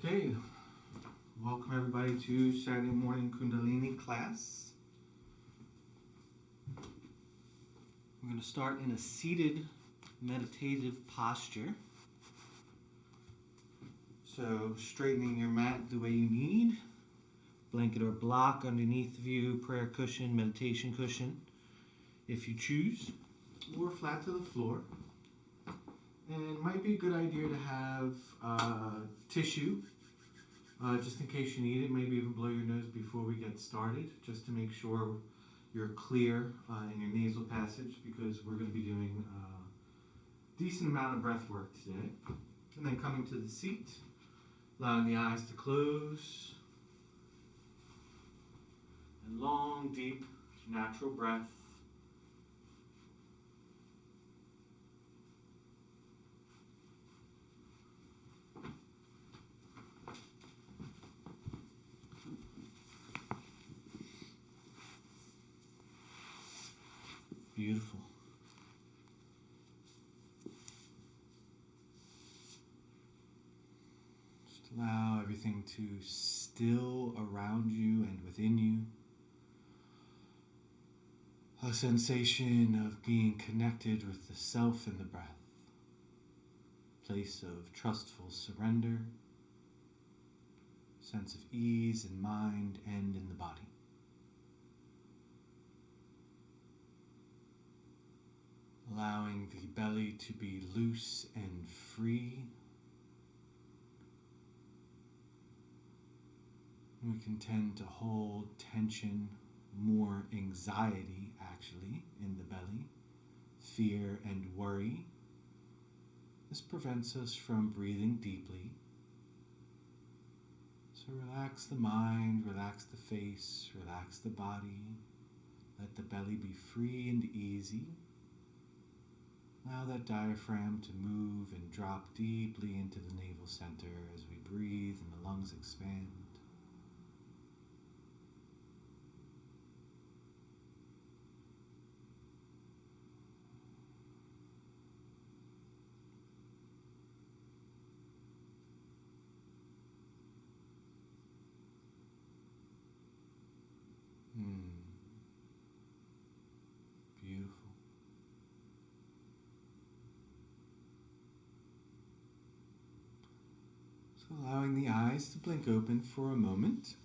Okay, welcome everybody to Saturday morning Kundalini class. We're going to start in a seated meditative posture. So straightening your mat the way you need. Blanket or block underneath of you, prayer cushion, meditation cushion, if you choose. Or flat to the floor. And it might be a good idea to have tissue, just in case you need it. Maybe even blow your nose before we get started, just to make sure you're clear in your nasal passage, because we're going to be doing a decent amount of breath work today. And then coming to the seat, allowing the eyes to close. And long, deep, natural breath. Beautiful. Just allow everything to still around you and within you. A sensation of being connected with the self and the breath. Place of trustful surrender. Sense of ease in mind and in the body. Allowing the belly to be loose and free. We can tend to hold tension, more anxiety actually, in the belly, fear and worry. This prevents us from breathing deeply. So relax the mind, relax the face, relax the body. Let the belly be free and easy. Allow that diaphragm to move and drop deeply into the navel center as we breathe and the lungs expand. Beautiful. Allowing the eyes to blink open for a moment.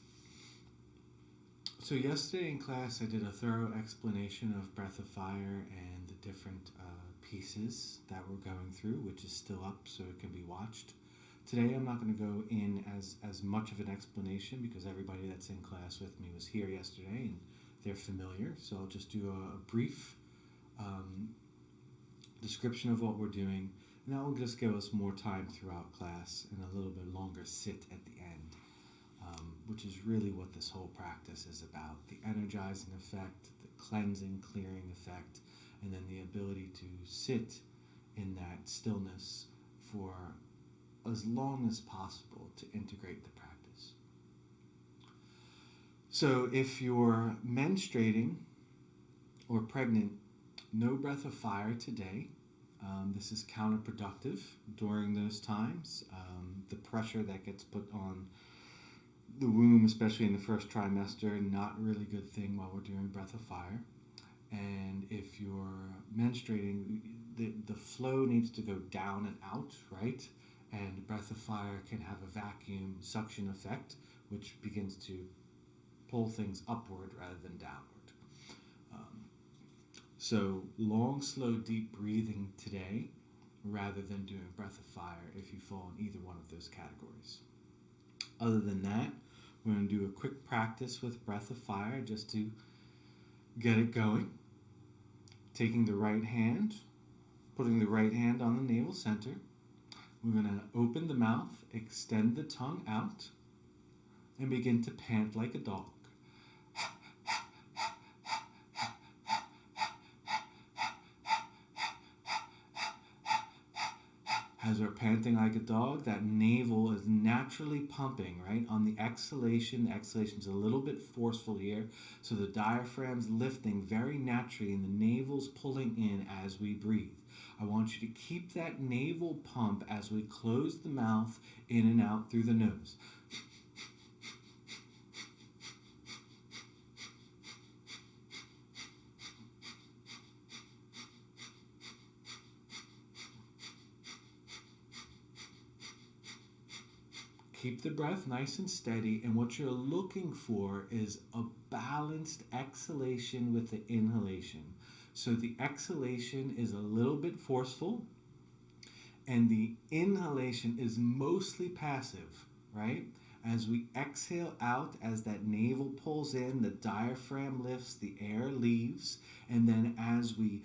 So yesterday in class I did a thorough explanation of Breath of Fire and the different pieces that we're going through, which is still up so it can be watched. Today I'm not going to go in as much of an explanation because everybody that's in class with me was here yesterday and they're familiar. So I'll just do a brief description of what we're doing. And that will just give us more time throughout class and a little bit longer sit at the end, which is really what this whole practice is about. The energizing effect, the cleansing, clearing effect, and then the ability to sit in that stillness for as long as possible to integrate the practice. So if you're menstruating or pregnant, no Breath of Fire today. This is counterproductive during those times. The pressure that gets put on the womb, especially in the first trimester, not really a good thing while we're doing Breath of Fire. And if you're menstruating, the flow needs to go down and out, right? And Breath of Fire can have a vacuum suction effect, which begins to pull things upward rather than downward. So long, slow, deep breathing today rather than doing Breath of Fire if you fall in either one of those categories. Other than that, we're going to do a quick practice with Breath of Fire just to get it going. Taking the right hand, putting the right hand on the navel center. We're going to open the mouth, extend the tongue out, and begin to pant like a dog. As we're panting like a dog, that navel is naturally pumping, right? On the exhalation's a little bit forceful here. So the diaphragm's lifting very naturally and the navel's pulling in as we breathe. I want you to keep that navel pump as we close the mouth in and out through the nose. Keep the breath nice and steady, and what you're looking for is a balanced exhalation with the inhalation. So the exhalation is a little bit forceful, and the inhalation is mostly passive, right? As we exhale out, as that navel pulls in, the diaphragm lifts, the air leaves, and then as we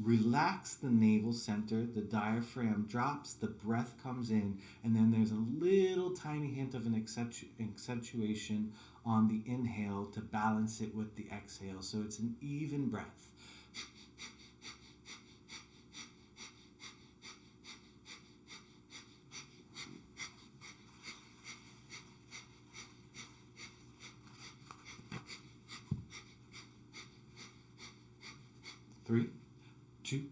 relax the navel center, the diaphragm drops, the breath comes in, and then there's a little tiny hint of an accentuation on the inhale to balance it with the exhale. So it's an even breath. Three, 2,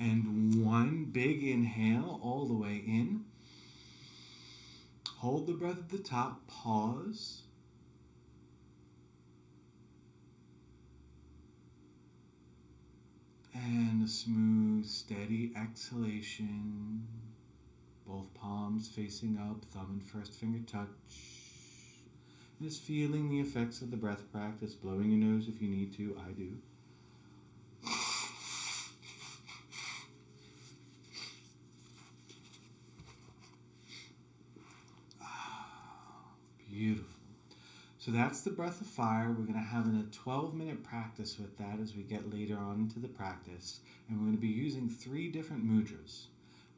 and 1. Big inhale all the way in. Hold the breath at the top. Pause. And a smooth, steady exhalation. Both palms facing up, thumb and first finger touch. Just feeling the effects of the breath practice. Blowing your nose if you need to. I do. Beautiful. So that's the breath of fire. We're going to have a 12-minute practice with that as we get later on into the practice. And we're going to be using 3 different mudras.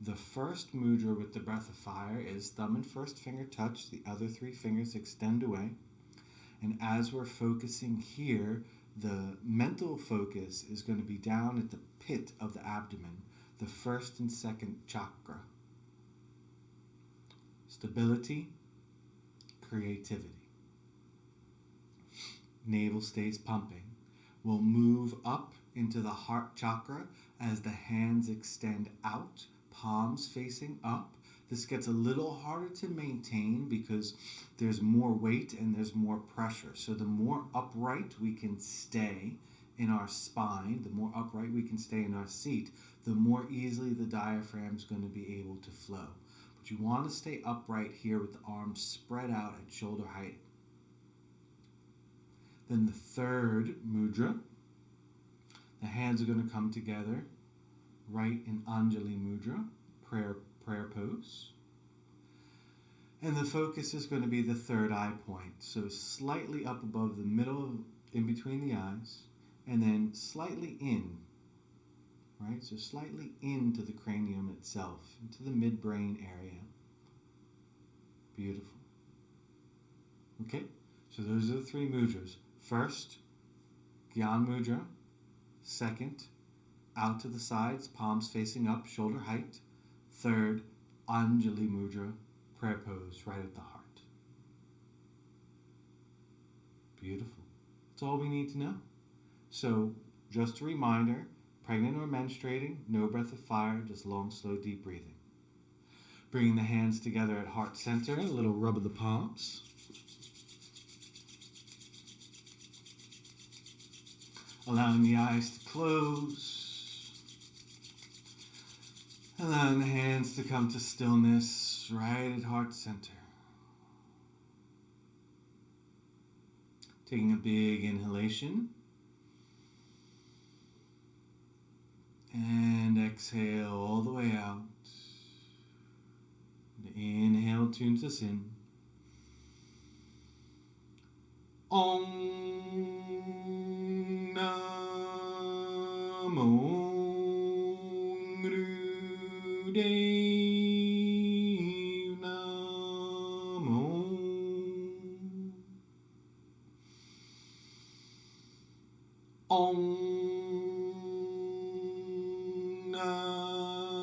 The first mudra with the breath of fire is thumb and first finger touch. The other 3 fingers extend away. And as we're focusing here, the mental focus is going to be down at the pit of the abdomen, the first and second chakra. Stability, creativity. Navel stays pumping. We'll move up into the heart chakra as the hands extend out, palms facing up. This gets a little harder to maintain because there's more weight and there's more pressure. So the more upright we can stay in our spine, the more upright we can stay in our seat, the more easily the diaphragm is going to be able to flow. But you want to stay upright here with the arms spread out at shoulder height. Then the third mudra, the hands are going to come together right in Anjali mudra, prayer pose. And the focus is going to be the third eye point. So slightly up above the middle, in between the eyes, and then slightly in, right? So slightly into the cranium itself, into the midbrain area. Beautiful. Okay, so those are the 3 mudras. First, Gyan mudra. Second, out to the sides, palms facing up, shoulder height. Third, Anjali mudra, prayer pose, right at the heart. Beautiful. That's all we need to know. So, just a reminder, pregnant or menstruating, no breath of fire, just long, slow, deep breathing. Bringing the hands together at heart center, a little rub of the palms. Allowing the eyes to close. Allowing the hands to come to stillness right at heart center. Taking a big inhalation. And exhale all the way out. The inhale tunes us in. Om Namo Gurudev Namo. Om Namo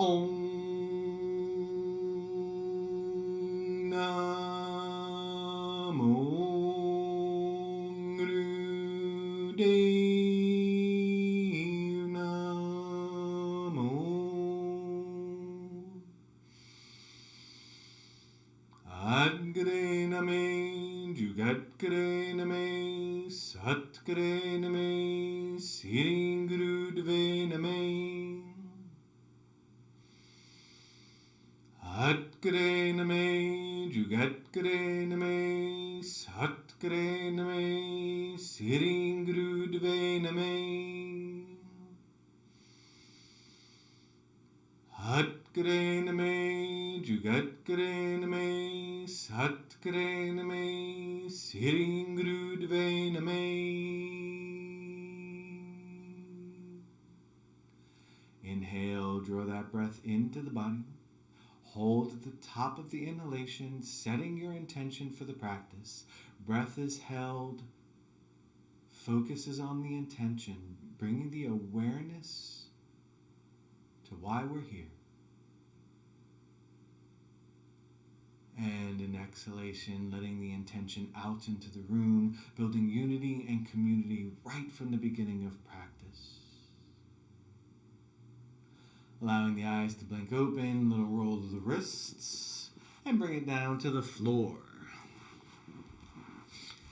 Om Namo Gurudev Namo. Adgare Name Jugatgare Name Satgare Name Siring Gurudeve Name. Atgare Name Jugatgare Name Satgare Name Siring Gurudeve Name. Atgare Name Jugatgare Name Satgare Name Siring Gurudeve Name. Inhale, draw that breath into the body. Hold at the top of the inhalation, setting your intention for the practice. Breath is held. Focus is on the intention, bringing the awareness to why we're here. And in exhalation, letting the intention out into the room, building unity and community right from the beginning of practice. Allowing the eyes to blink open, little roll of the wrists, and bring it down to the floor.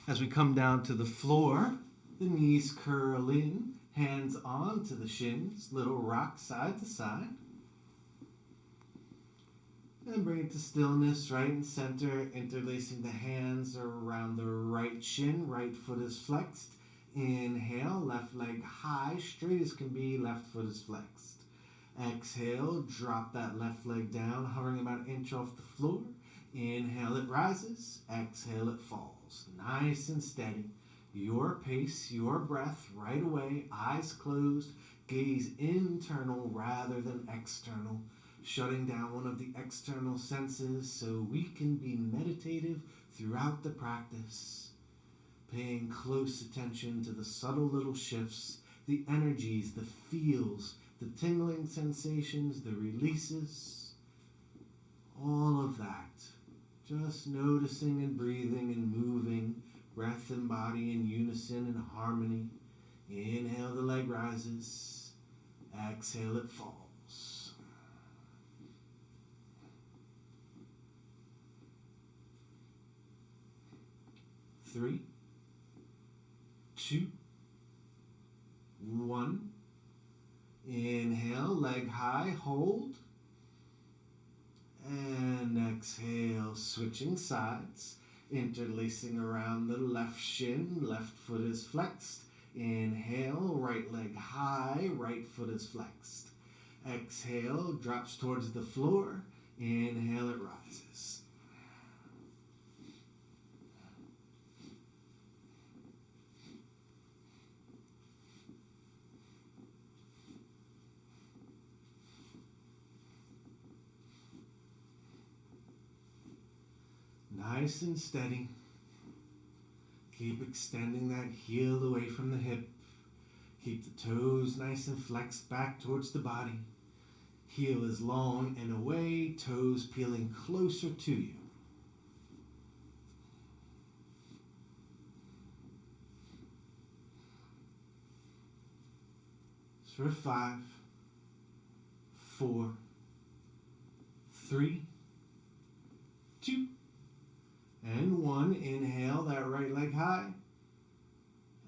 As we come down to the floor, the knees curl in, hands onto the shins, little rock side to side. And bring it to stillness, right in center, interlacing the hands around the right shin, right foot is flexed. Inhale, left leg high, straight as can be, left foot is flexed. Exhale, drop that left leg down, hovering about an inch off the floor. Inhale, it rises. Exhale, it falls. Nice and steady. Your pace, your breath, right away, eyes closed, gaze internal rather than external, shutting down one of the external senses so we can be meditative throughout the practice. Paying close attention to the subtle little shifts, the energies, the feels, the tingling sensations, the releases, all of that. Just noticing and breathing and moving, breath and body in unison and harmony. Inhale, the leg rises. Exhale, it falls. Three, two, one. Inhale, leg high, hold. And exhale, switching sides, interlacing around the left shin, left foot is flexed. Inhale, right leg high, right foot is flexed. Exhale, drops towards the floor. Inhale, it rises. Nice and steady. Keep extending that heel away from the hip. Keep the toes nice and flexed back towards the body. Heel is long and away, toes peeling closer to you. For 5, 4, 3, 2, and 1. Inhale, that right leg high.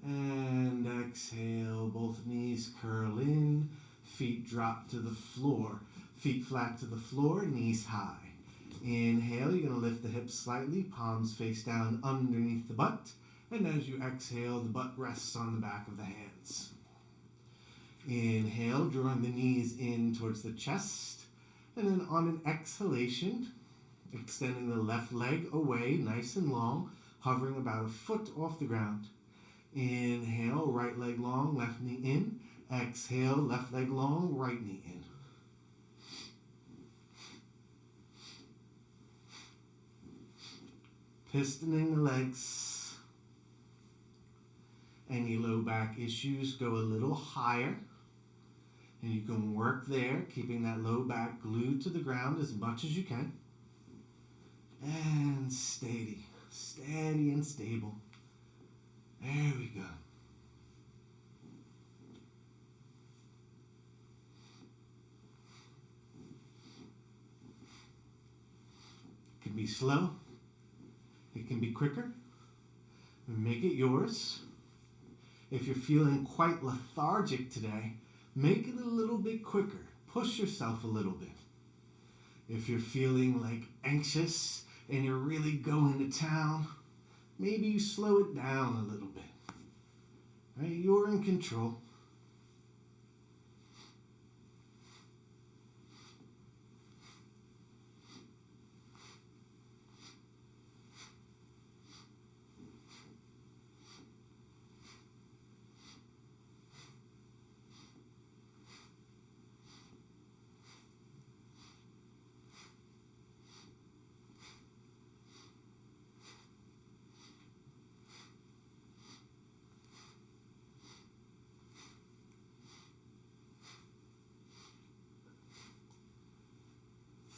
And exhale, both knees curl in, feet drop to the floor. Feet flat to the floor, knees high. Inhale, you're going to lift the hips slightly, palms face down underneath the butt. And as you exhale, the butt rests on the back of the hands. Inhale, drawing the knees in towards the chest. And then on an exhalation, extending the left leg away, nice and long, hovering about a foot off the ground. Inhale, right leg long, left knee in. Exhale, left leg long, right knee in. Pistoning the legs. Any low back issues, go a little higher. And you can work there, keeping that low back glued to the ground as much as you can. And steady, steady and stable. There we go. It can be slow. It can be quicker. Make it yours. If you're feeling quite lethargic today, make it a little bit quicker. Push yourself a little bit. If you're feeling like anxious and you're really going to town, maybe you slow it down a little bit. Right? You're in control.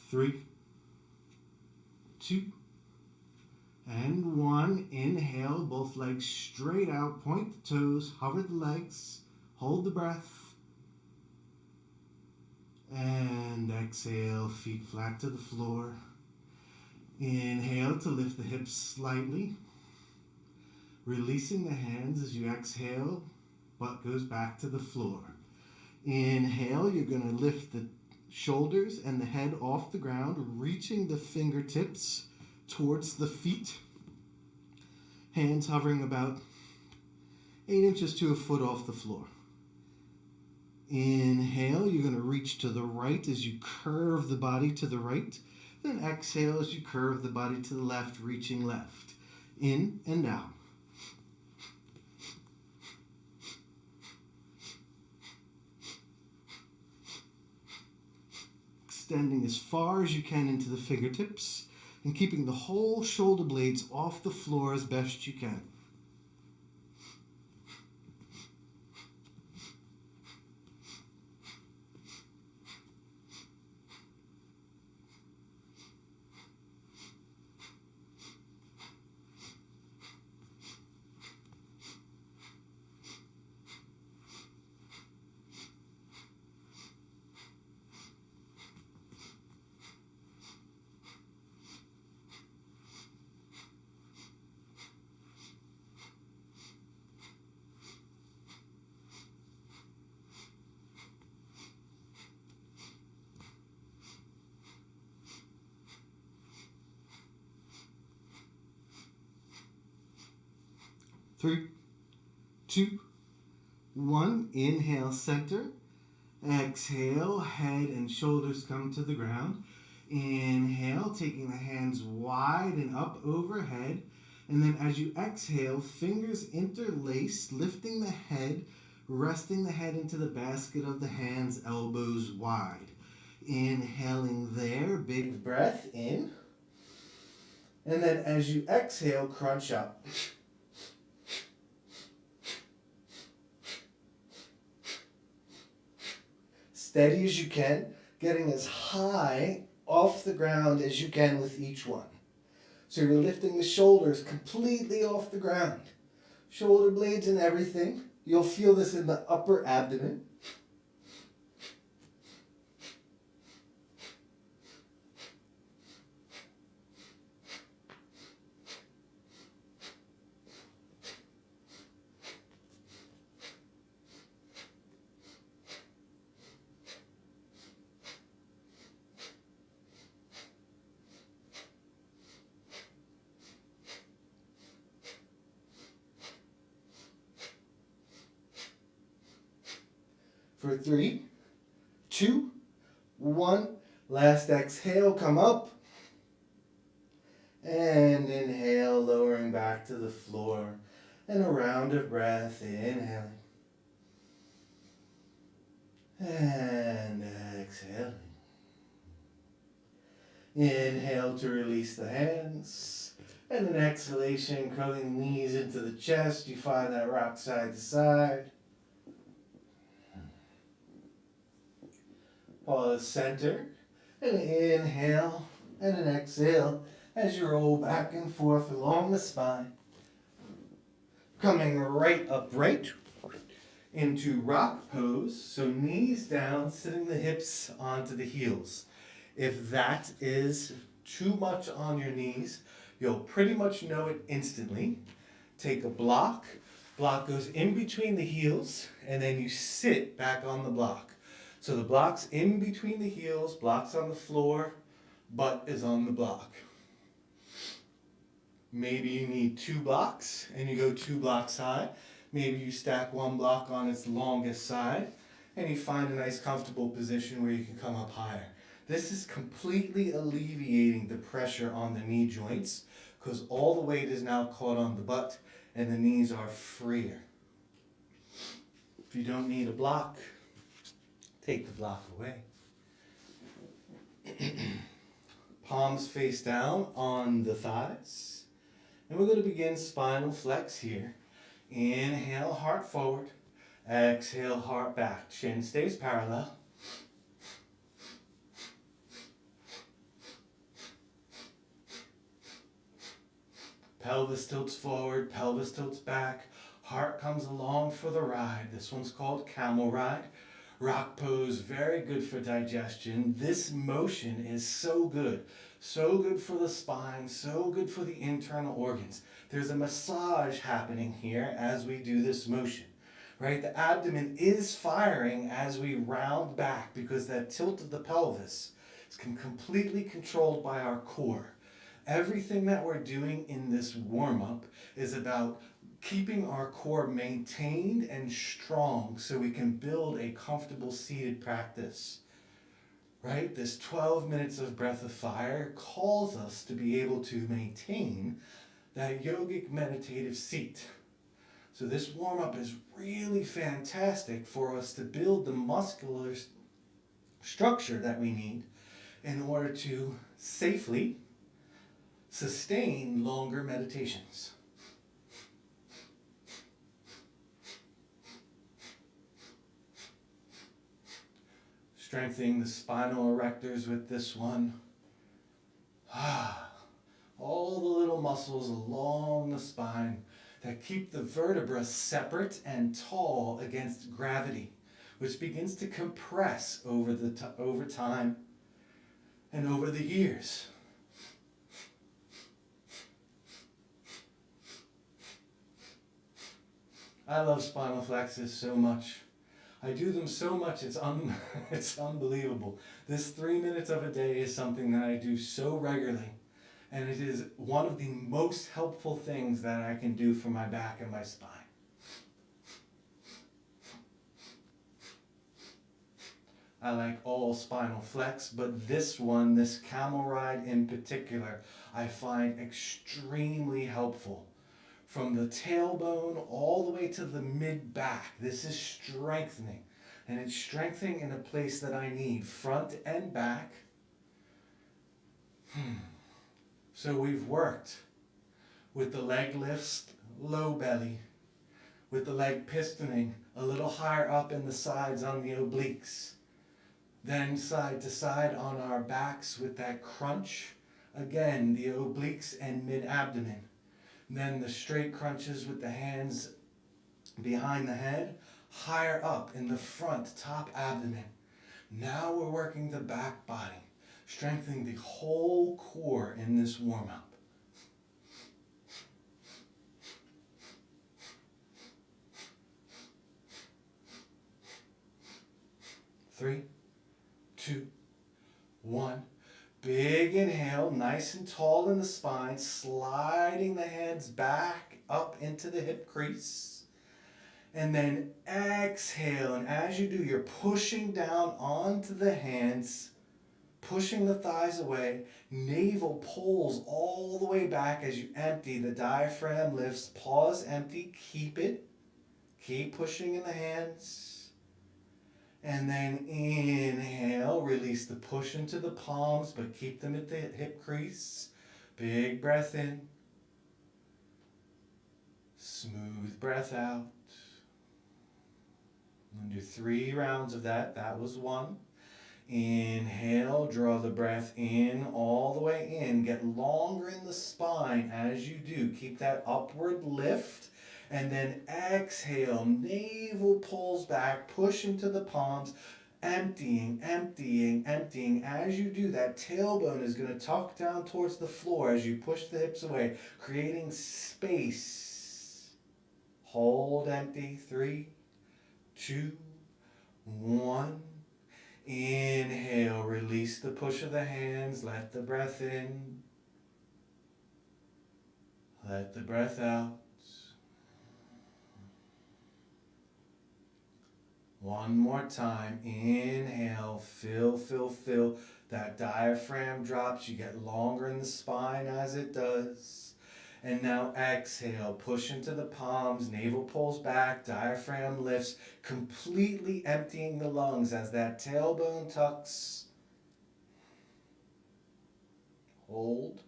Three, 2, and 1. Inhale, both legs straight out, point the toes, hover the legs, hold the breath. And exhale, feet flat to the floor. Inhale to lift the hips slightly. Releasing the hands as you exhale, butt goes back to the floor. Inhale, you're going to lift the shoulders and the head off the ground, reaching the fingertips towards the feet. Hands hovering about 8 inches to a foot off the floor. Inhale, you're going to reach to the right as you curve the body to the right. Then exhale as you curve the body to the left, reaching left. In and out. Extending as far as you can into the fingertips and keeping the whole shoulder blades off the floor as best you can. Three, 2, 1. Inhale, center. Exhale, head and shoulders come to the ground. Inhale, taking the hands wide and up overhead. And then as you exhale, fingers interlaced, lifting the head, resting the head into the basket of the hands, elbows wide. Inhaling there, big breath in. And then as you exhale, crunch up. Steady as you can, getting as high off the ground as you can with each one. So you're lifting the shoulders completely off the ground. Shoulder blades and everything. You'll feel this in the upper abdomen. For 3, 2, 1. Last exhale, come up. And inhale, lowering back to the floor. And a round of breath, inhaling. And exhaling. Inhale to release the hands. And an exhalation, curling the knees into the chest. You find that rock side to side. Pause center. An inhale and an exhale as you roll back and forth along the spine. Coming right upright into rock pose. So knees down, sitting the hips onto the heels. If that is too much on your knees, you'll pretty much know it instantly. Take a block. Block goes in between the heels, and then you sit back on the block. So the block's in between the heels, block's on the floor, butt is on the block. Maybe you need 2 blocks, and you go 2 blocks high. Maybe you stack 1 block on its longest side, and you find a nice comfortable position where you can come up higher. This is completely alleviating the pressure on the knee joints, because all the weight is now caught on the butt, and the knees are freer. If you don't need a block, take the block away. Palms face down on the thighs. And we're going to begin spinal flex here. Inhale, heart forward. Exhale, heart back. Chin stays parallel. Pelvis tilts forward, pelvis tilts back. Heart comes along for the ride. This one's called camel ride. Rock pose, very good for digestion. This motion is so good for the spine, so good for the internal organs. There's a massage happening here as we do this motion, right? The abdomen is firing as we round back because that tilt of the pelvis is completely controlled by our core. Everything that we're doing in this warm-up is about keeping our core maintained and strong so we can build a comfortable seated practice. Right? This 12 minutes of breath of fire calls us to be able to maintain that yogic meditative seat. So this warm-up is really fantastic for us to build the muscular structure that we need in order to safely sustain longer meditations. Strengthening the spinal erectors with this one. All the little muscles along the spine that keep the vertebra separate and tall against gravity, which begins to compress over time and over the years. I love spinal flexes so much. I do them so much, it's unbelievable. This 3 minutes of a day is something that I do so regularly, and it is one of the most helpful things that I can do for my back and my spine. I like all spinal flex, but this one, this camel ride in particular, I find extremely helpful. From the tailbone all the way to the mid-back. This is strengthening. And it's strengthening in a place that I need, front and back. So we've worked with the leg lifts, low belly, with the leg pistoning a little higher up in the sides on the obliques. Then side to side on our backs with that crunch. Again, the obliques and mid-abdomen. Then the straight crunches with the hands behind the head, higher up in the front, top abdomen. Now we're working the back body, strengthening the whole core in this warm-up. Three, 2, 1. Big inhale, nice and tall in the spine, sliding the hands back up into the hip crease. And then exhale, and as you do, you're pushing down onto the hands, pushing the thighs away. Navel pulls all the way back as you empty. The diaphragm lifts. Pause, empty, keep it. Keep pushing in the hands. And then inhale, release the push into the palms, but keep them at the hip crease. Big breath in. Smooth breath out. We'll do 3 rounds of that. That was 1. Inhale, draw the breath in, all the way in. Get longer in the spine as you do. Keep that upward lift. And then exhale, navel pulls back, push into the palms, emptying, emptying, emptying. As you do that, tailbone is going to tuck down towards the floor as you push the hips away, creating space. Hold empty. 3, 2, 1. Inhale, release the push of the hands, let the breath in, let the breath out. One more time, inhale, fill, fill, fill. That diaphragm drops, you get longer in the spine as it does. And now exhale, push into the palms, navel pulls back, diaphragm lifts, completely emptying the lungs as that tailbone tucks. Hold.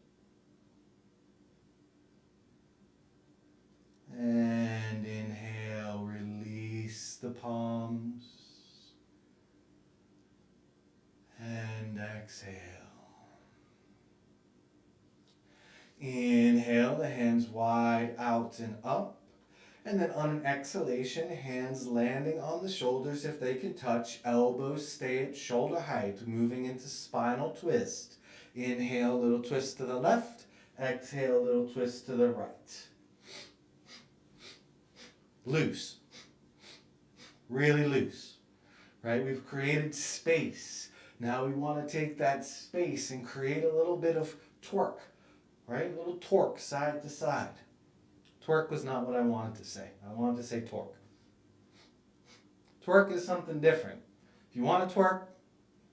And inhale, release the palms. And exhale. Inhale, the hands wide out and up. And then on an exhalation, hands landing on the shoulders if they can touch. Elbows stay at shoulder height, moving into spinal twist. Inhale, little twist to the left. Exhale, little twist to the right. Loose. Really loose. Right? We've created space. Now we want to take that space and create a little bit of twerk. Right? A little torque side to side. Twerk was not what I wanted to say. I wanted to say torque. Twerk is something different. If you want to twerk,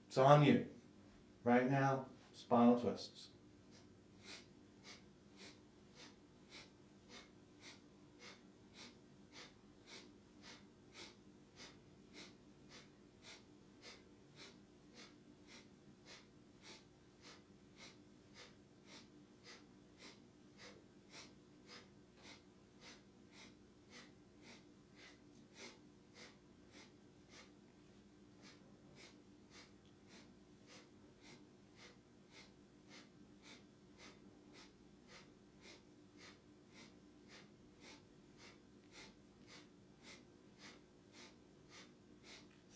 it's on you. Right now, spinal twists.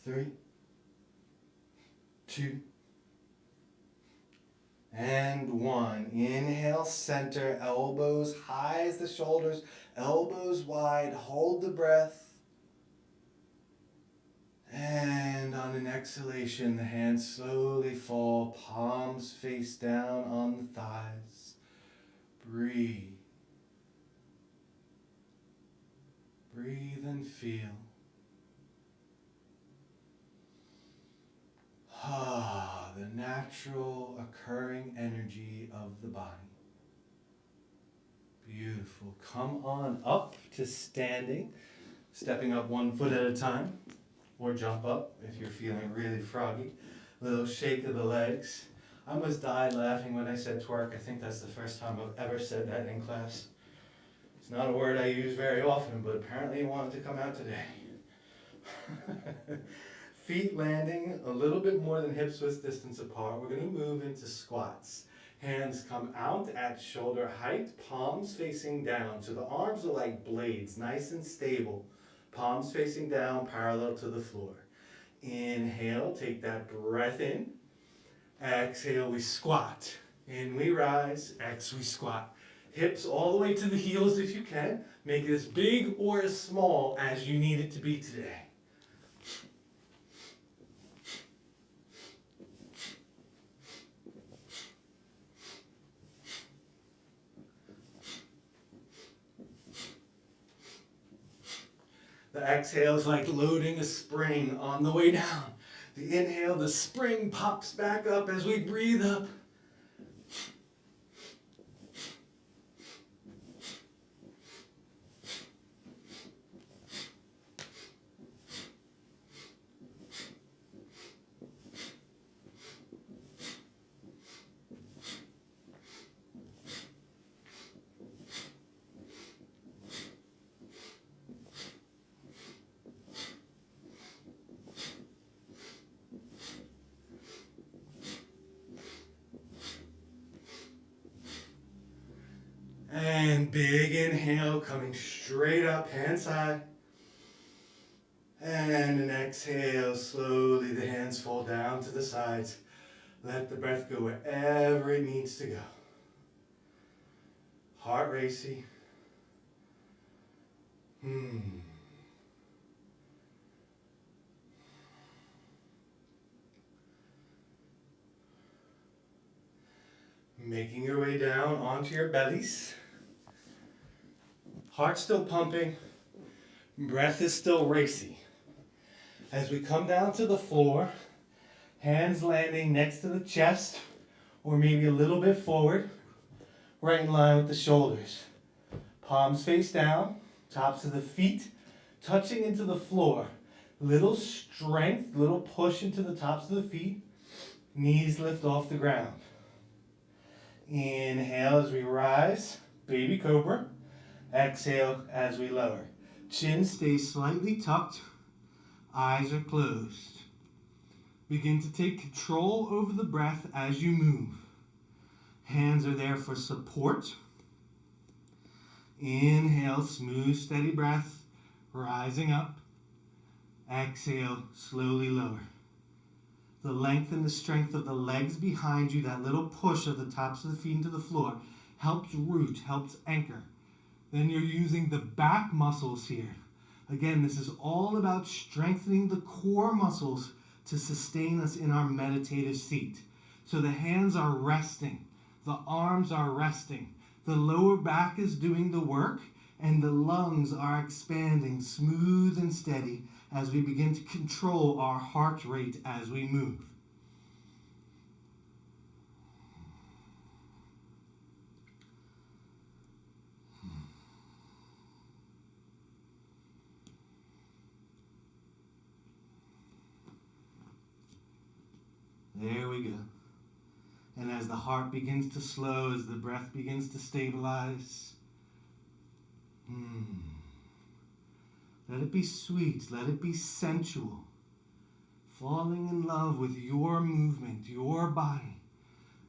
Three, 2, and 1. Inhale, center, elbows high as the shoulders, elbows wide, hold the breath. And on an exhalation, the hands slowly fall, palms face down on the thighs. Breathe. Breathe and feel. The natural occurring energy of the body. Beautiful. Come on up to standing, stepping up 1 foot at a time, or jump up if you're feeling really froggy. Little shake of the legs. I almost died laughing when I said twerk. I think that's the first time I've ever said that in class. It's not a word I use very often, but apparently it wanted to come out today. Feet landing a little bit more than hips width distance apart. We're going to move into squats. Hands come out at shoulder height, palms facing down. So the arms are like blades, nice and stable. Palms facing down, parallel to the floor. Inhale, take that breath in. Exhale, we squat. In we rise, X we squat. Hips all the way to the heels if you can. Make it as big or as small as you need it to be today. The exhale is like loading a spring on the way down. The inhale, the spring pops back up as we breathe up. And big inhale, coming straight up, hands high. And an exhale, slowly the hands fall down to the sides. Let the breath go wherever it needs to go. Heart racing. Making your way down onto your bellies. Heart still pumping. Breath is still racy. As we come down to the floor, hands landing next to the chest or maybe a little bit forward, right in line with the shoulders. Palms face down, tops of the feet touching into the floor. Little strength, little push into the tops of the feet. Knees lift off the ground. Inhale as we rise, baby cobra. Exhale as we lower. Chin stays slightly tucked. Eyes are closed. Begin to take control over the breath as you move. Hands are there for support. Inhale, smooth, steady breath, rising up. Exhale, slowly lower. The length and the strength of the legs behind you, that little push of the tops of the feet into the floor, helps root, helps anchor. Then you're using the back muscles here. Again, this is all about strengthening the core muscles to sustain us in our meditative seat. So the hands are resting, the arms are resting, the lower back is doing the work, and the lungs are expanding smooth and steady as we begin to control our heart rate as we move. There we go. And as the heart begins to slow, as the breath begins to stabilize, let it be sweet, let it be sensual. Falling in love with your movement, your body,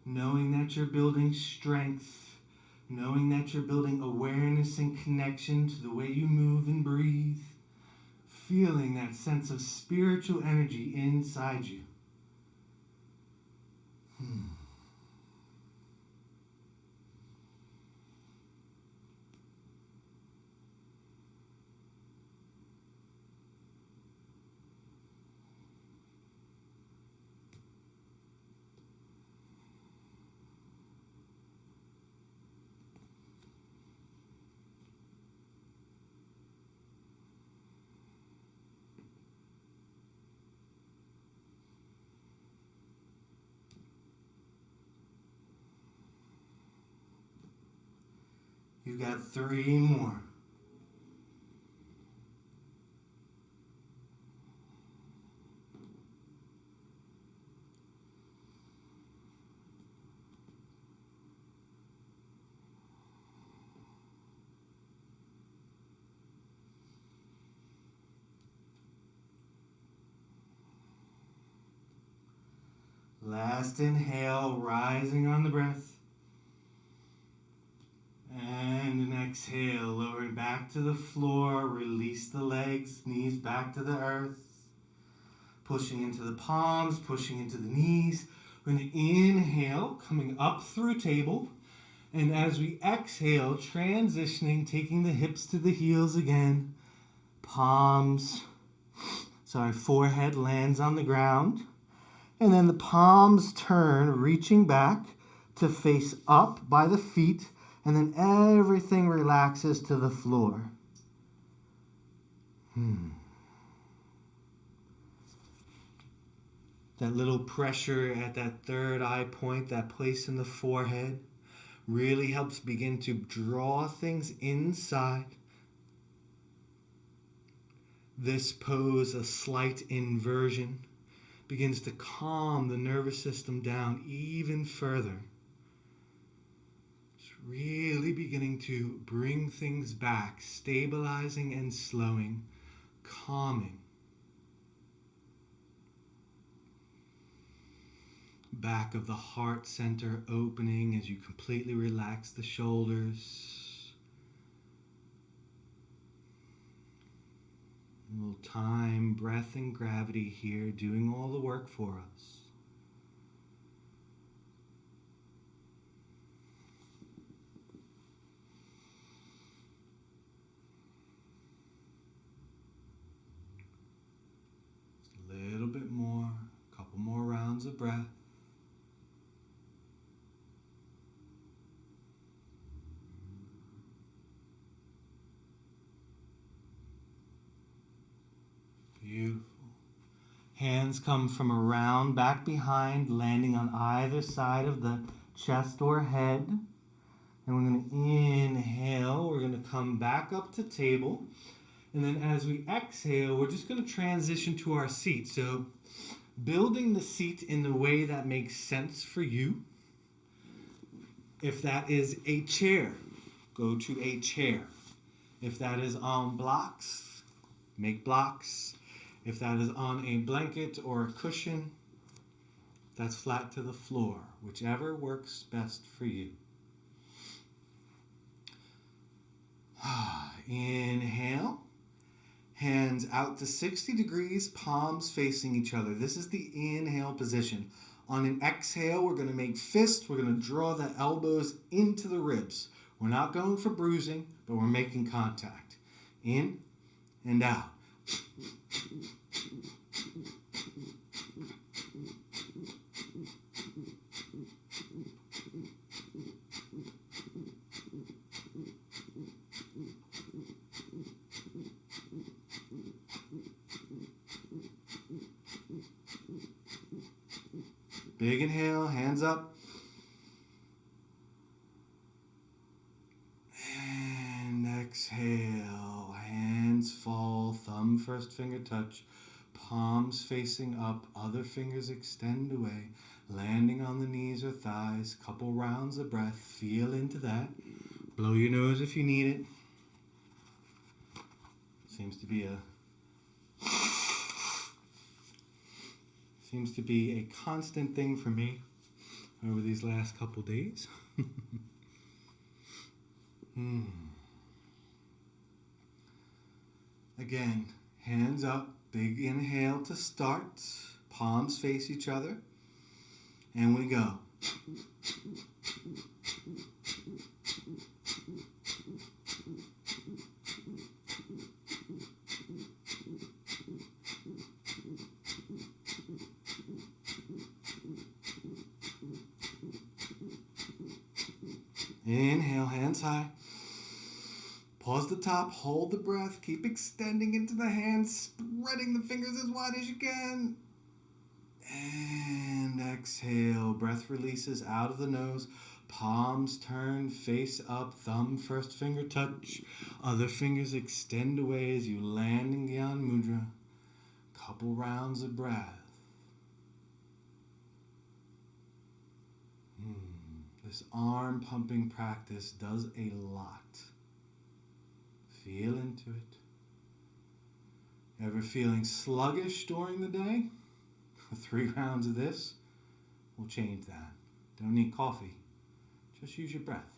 knowing that you're building strength, knowing that you're building awareness and connection to the way you move and breathe, feeling that sense of spiritual energy inside you. You got 3 more. Last inhale, rising on the breath. And an exhale, lowering back to the floor. Release the legs, knees back to the earth. Pushing into the palms, pushing into the knees. We're going to inhale, coming up through table. And as we exhale, transitioning, taking the hips to the heels again. Forehead lands on the ground. And then the palms turn, reaching back to face up by the feet. And then everything relaxes to the floor. That little pressure at that third eye point, that place in the forehead, really helps begin to draw things inside. This pose, a slight inversion, begins to calm the nervous system down even further. It's really beginning to bring things back, stabilizing and slowing, calming. Back of the heart center opening as you completely relax the shoulders. A little time, breath, and gravity here doing all the work for us. Just a little bit more, a couple more rounds of breath. Beautiful. Hands come from around, back behind, landing on either side of the chest or head. And we're going to inhale. We're going to come back up to table. And then as we exhale, we're just going to transition to our seat. So building the seat in the way that makes sense for you. If that is a chair, go to a chair. If that is on blocks, make blocks. If that is on a blanket or a cushion, that's flat to the floor, whichever works best for you. Inhale, hands out to 60 degrees, palms facing each other. This is the inhale position. On an exhale, we're going to make fists. We're going to draw the elbows into the ribs. We're not going for bruising, but we're making contact. In and out. Big inhale, hands up. And exhale, hands fall, thumb first finger touch, palms facing up, other fingers extend away, landing on the knees or thighs, couple rounds of breath, feel into that. Blow your nose if you need it. Seems to be a constant thing for me over these last couple days. Again, hands up, big inhale to start, palms face each other, and we go. Inhale, hands high. Pause the top, hold the breath, keep extending into the hands, spreading the fingers as wide as you can. And exhale, breath releases out of the nose, palms turn, face up, thumb first finger touch, other fingers extend away as you land in Gyan Mudra. Couple rounds of breath. This arm pumping practice does a lot. Feel into it. Ever feeling sluggish during the day? 3 rounds of this will change that. Don't need coffee. Just use your breath.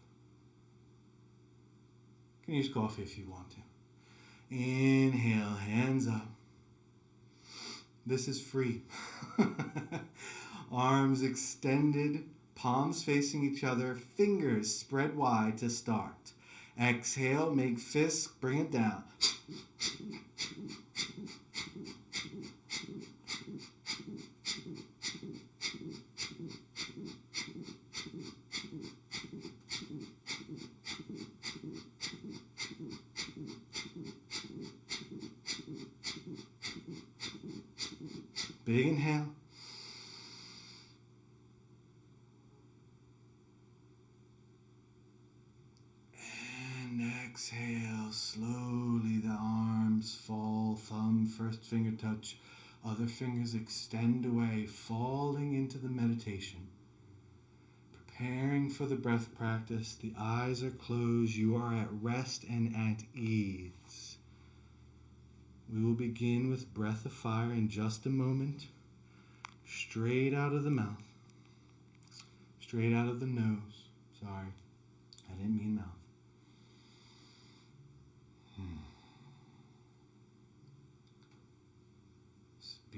You can use coffee if you want to. Inhale, hands up. This is free. Arms extended, palms facing each other, fingers spread wide to start. Exhale, make fists, bring it down. Big inhale. Exhale, slowly the arms fall, thumb, first finger touch, other fingers extend away, falling into the meditation. Preparing for the breath practice, the eyes are closed, you are at rest and at ease. We will begin with breath of fire in just a moment, straight out of the mouth, straight out of the nose. Sorry, I didn't mean mouth.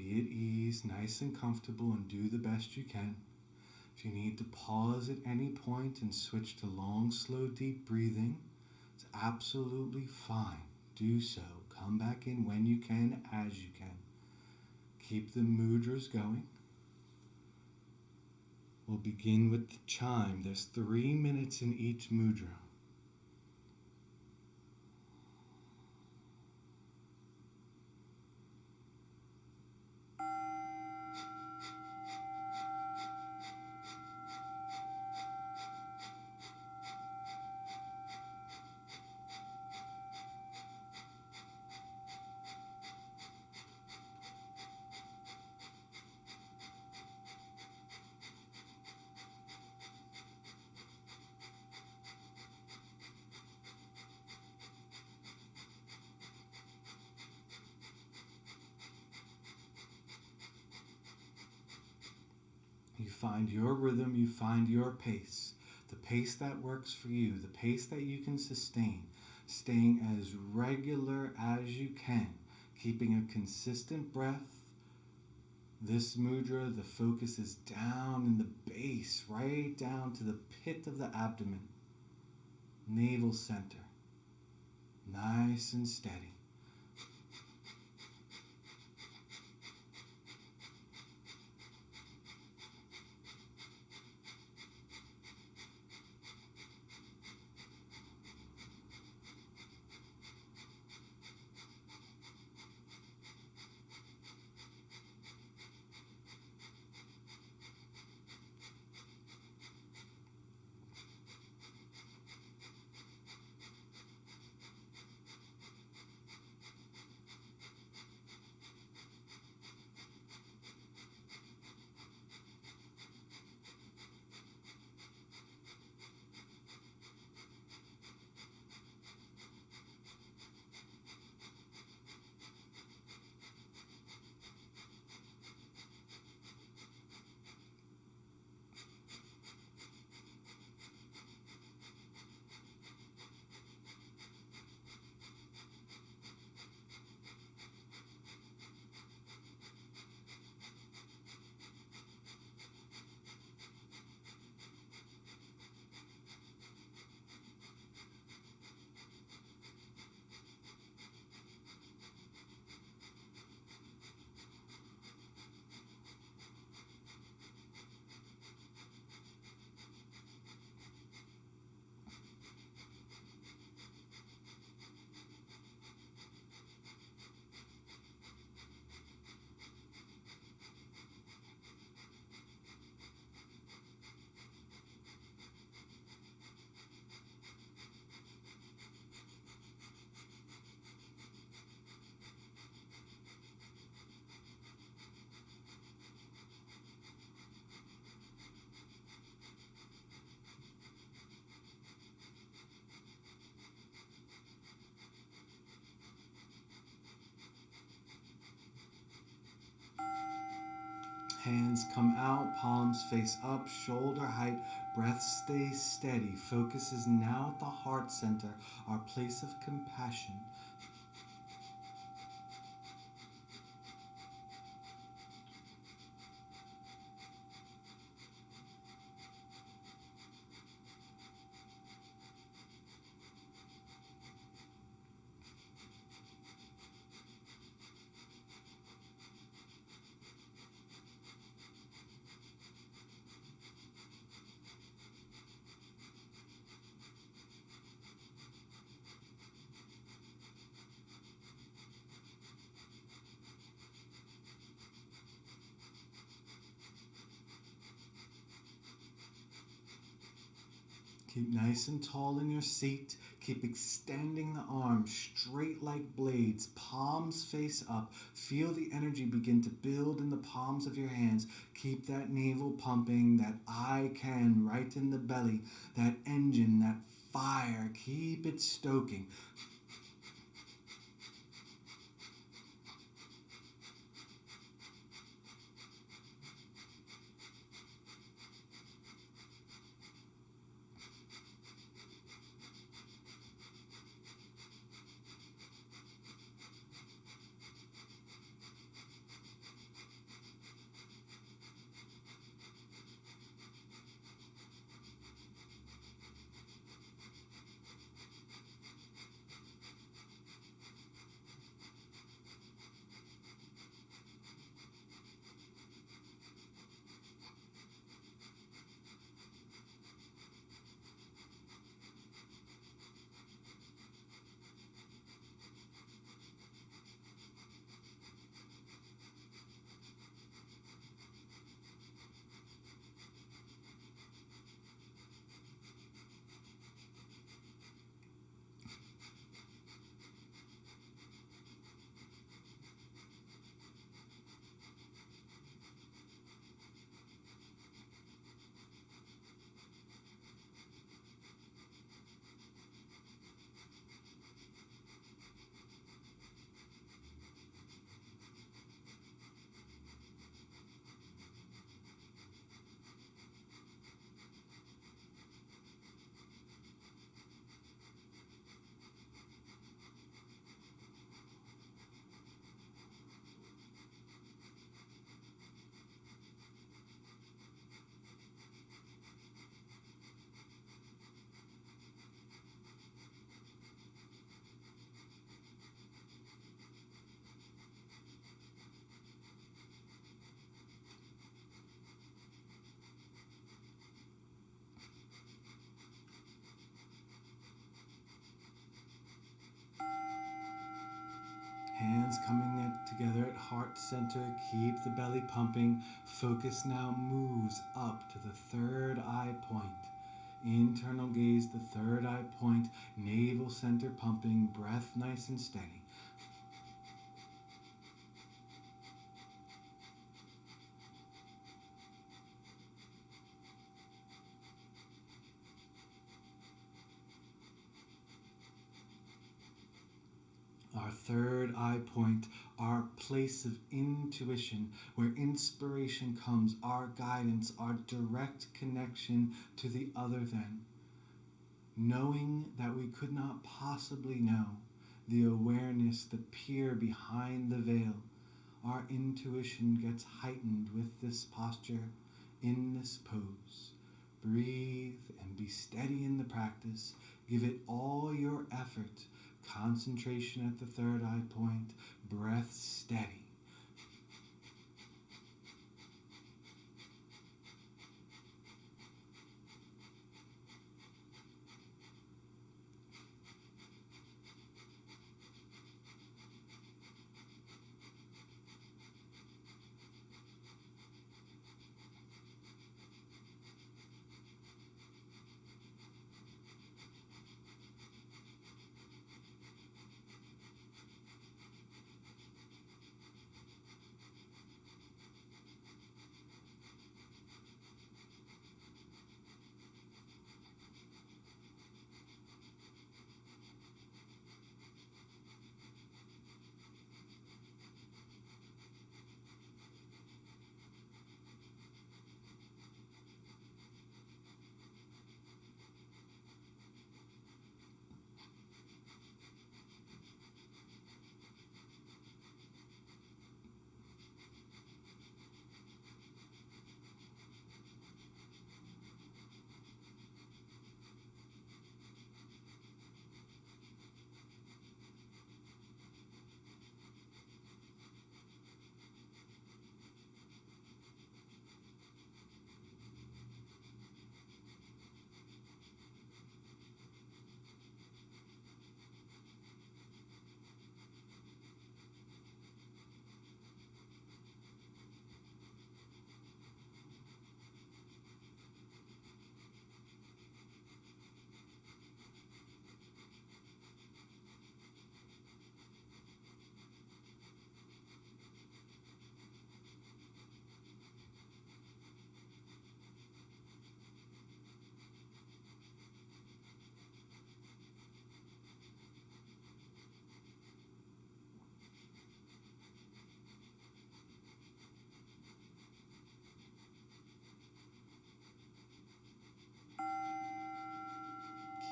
Be at ease, nice and comfortable, and do the best you can. If you need to pause at any point and switch to long, slow, deep breathing, it's absolutely fine. Do so. Come back in when you can, as you can. Keep the mudras going. We'll begin with the chime. There's 3 minutes in each mudra. You find your rhythm, you find your pace, the pace that works for you, the pace that you can sustain, staying as regular as you can, keeping a consistent breath. This mudra, the focus is down in the base, right down to the pit of the abdomen, navel center, nice and steady. Hands come out, palms face up, shoulder height, breath stays steady. Focus is now at the heart center, our place of compassion. Keep nice and tall in your seat. Keep extending the arms straight like blades, palms face up. Feel the energy begin to build in the palms of your hands. Keep that navel pumping, that I can right in the belly, that engine, that fire. Keep it stoking. together at heart center. Keep the belly pumping. Focus now moves up to the third eye point. Internal gaze, the third eye point. Navel center pumping. Breath nice and steady. Our third eye point, our place of intuition, where inspiration comes, our guidance, our direct connection to the other than. Knowing that we could not possibly know, the awareness, the peer behind the veil. Our intuition gets heightened with this posture, in this pose. Breathe and be steady in the practice. Give it all your effort. Concentration at the third eye point, breath steady.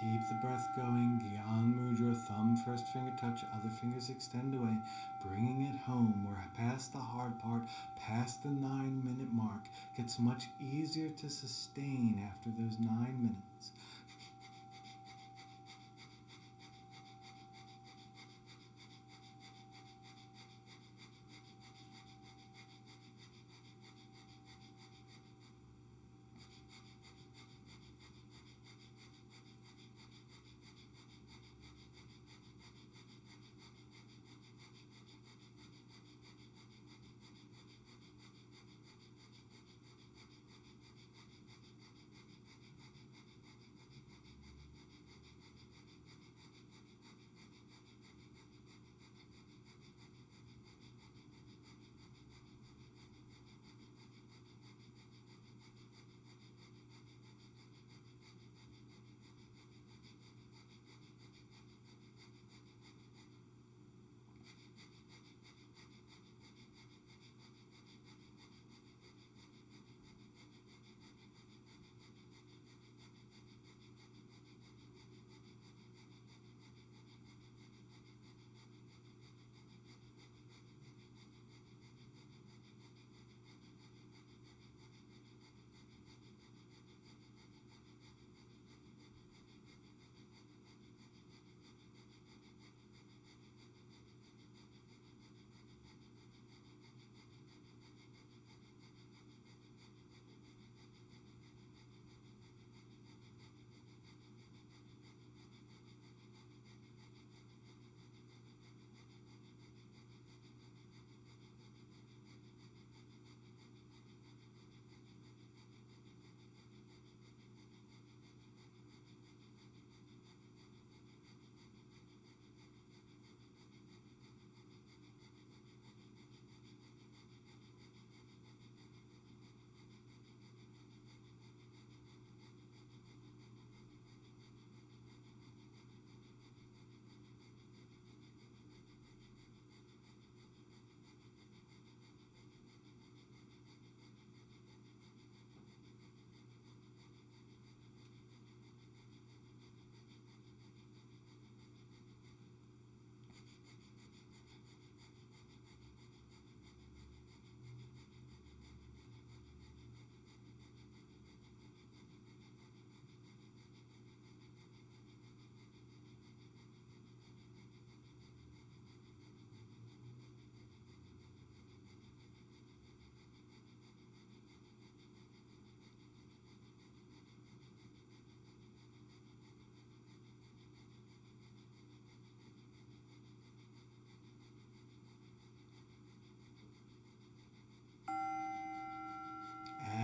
Keep the breath going. Gyan Mudra, thumb first finger touch, other fingers extend away, bringing it home. We're past the hard part, past the 9-minute mark. Gets much easier to sustain after those 9 minutes.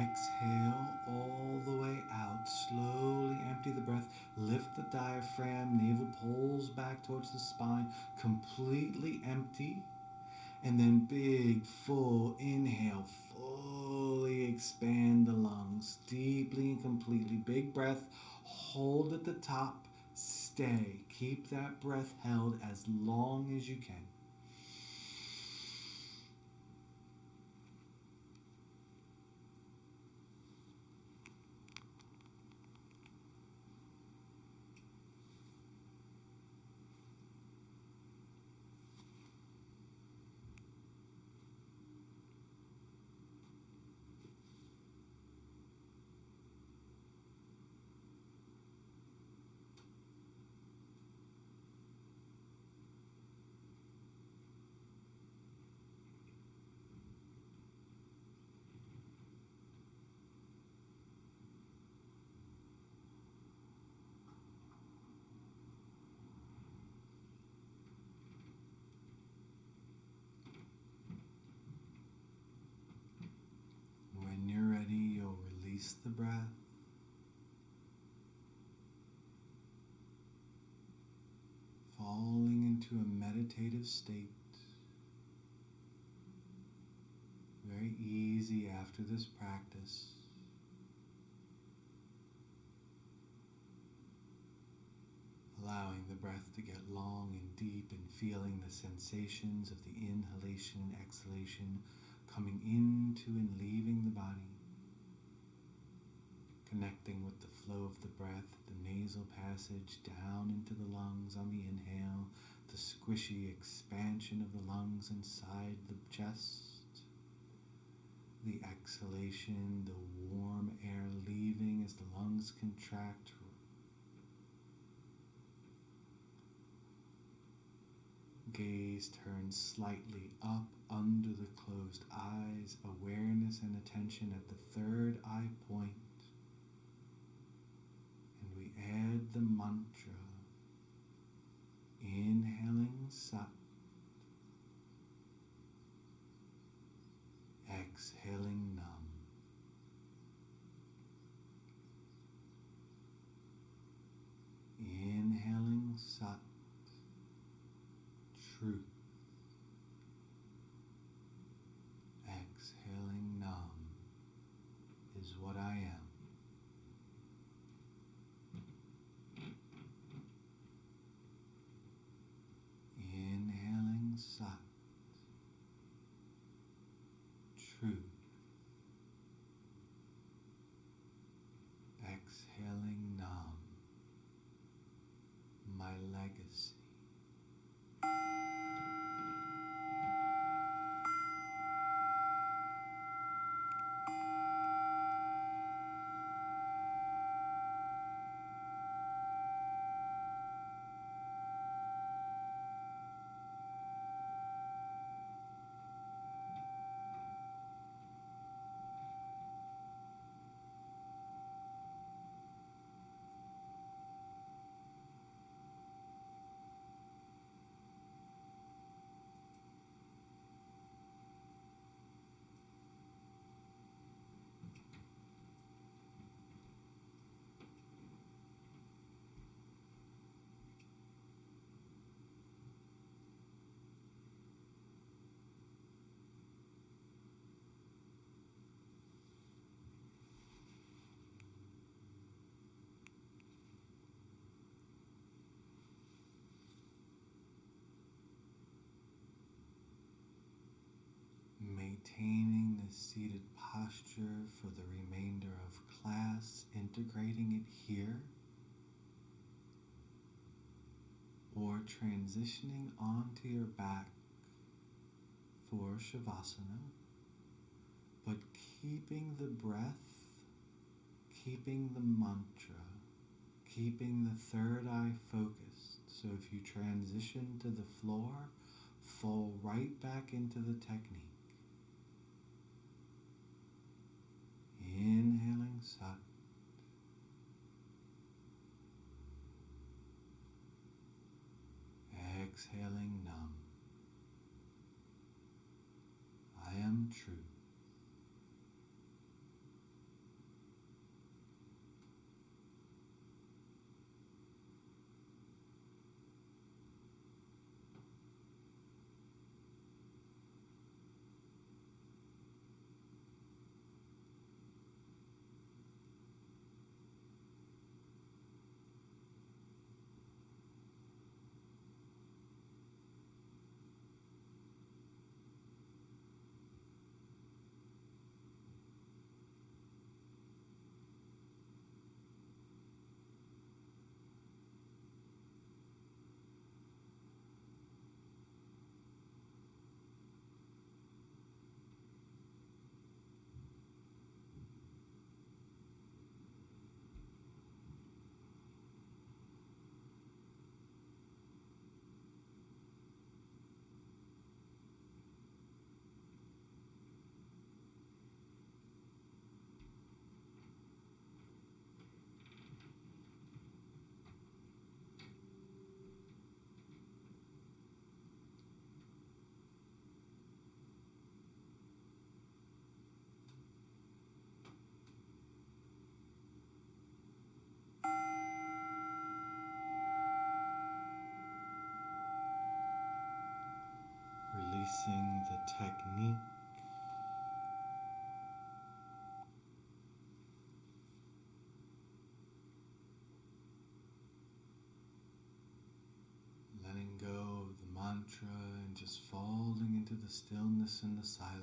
Exhale all the way out. Slowly empty the breath. Lift the diaphragm. Navel pulls back towards the spine. Completely empty. And then big, full inhale. Fully expand the lungs. Deeply and completely. Big breath. Hold at the top. Stay. Keep that breath held as long as you can. When you're ready, you'll release the breath. Falling into a meditative state. Very easy after this practice. Allowing the breath to get long and deep and feeling the sensations of the inhalation and exhalation coming into and leaving the body. Connecting with the flow of the breath, the nasal passage down into the lungs on the inhale, the squishy expansion of the lungs inside the chest, the exhalation, the warm air leaving as the lungs contract. Gaze turns slightly up under the closed eyes, awareness and attention at the third eye point. And we add the mantra, inhaling Sat, exhaling Nam. Inhaling Sat, truth. Exhaling Nam is what I am. Inhaling Sat, truth. Exhaling Nam, my legacy. Maintaining the seated posture for the remainder of class, integrating it here, or transitioning onto your back for Shavasana, but keeping the breath, keeping the mantra, keeping the third eye focused. So if you transition to the floor, fall right back into the technique. Inhaling Sat, exhaling Nam. I am true. mudra and just falling into the stillness and the silence.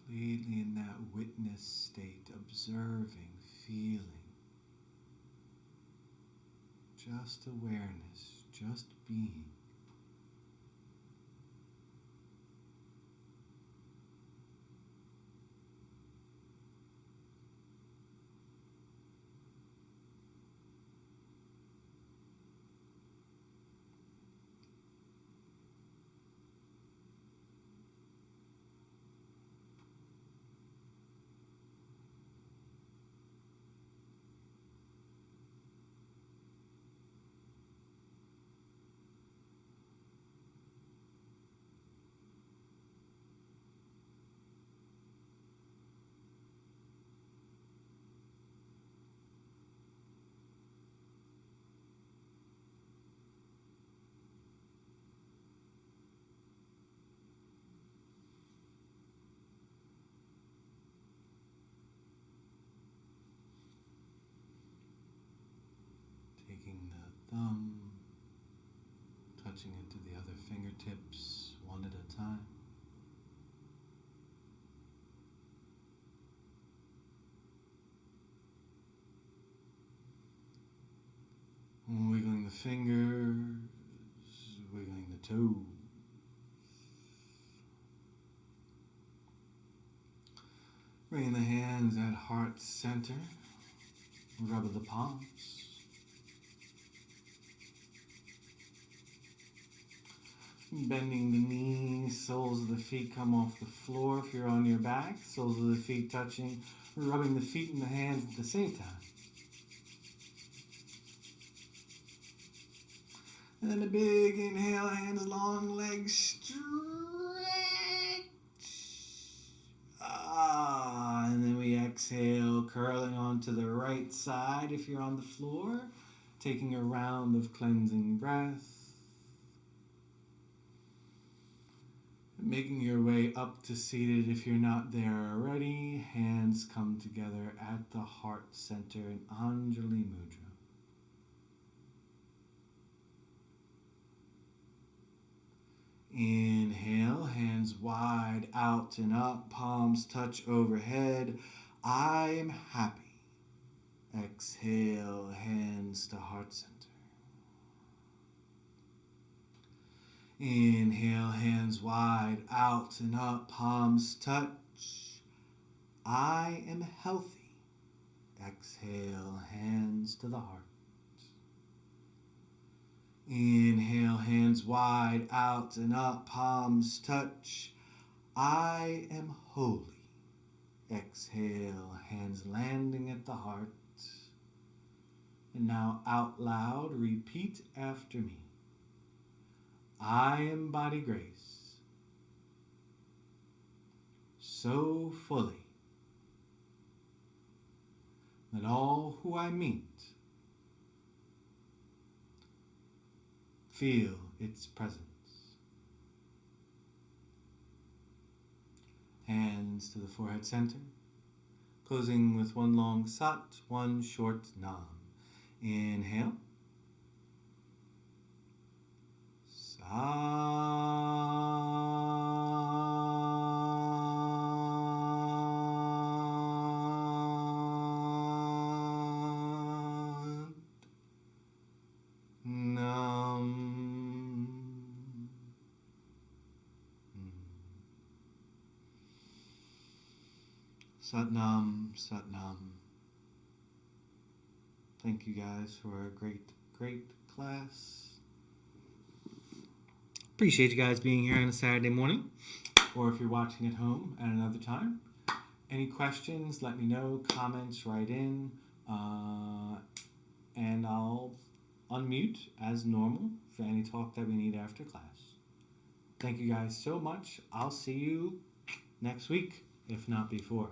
Completely in that witness state, observing, feeling. Just awareness, just being. Taking the thumb, touching it to the other fingertips, one at a time. Wiggling the fingers, wiggling the toes. Bringing the hands at heart center, rub the palms. Bending the knees, soles of the feet come off the floor if you're on your back. Soles of the feet touching, rubbing the feet and the hands at the same time. And then a big inhale, hands long, legs stretch. And then we exhale, curling onto the right side if you're on the floor. Taking a round of cleansing breath. Making your way up to seated if you're not there already. Hands come together at the heart center in Anjali Mudra. Inhale, hands wide out and up, palms touch overhead. I am happy. Exhale, hands to heart center. Inhale, hands wide out and up, palms touch. I am healthy. Exhale, hands to the heart. Inhale, hands wide out and up, palms touch. I am holy. Exhale, hands landing at the heart. And now out loud, repeat after me. I embody grace so fully that all who I meet feel its presence. Hands to the forehead center, closing with one long sat, one short nam. Inhale. Sat Nam, Sat Nam. Thank you guys for a great class. Appreciate you guys being here on a Saturday morning. Or if you're watching at home at another time. Any questions, let me know. Comments, write in. And I'll unmute as normal for any talk that we need after class. Thank you guys so much. I'll see you next week, if not before.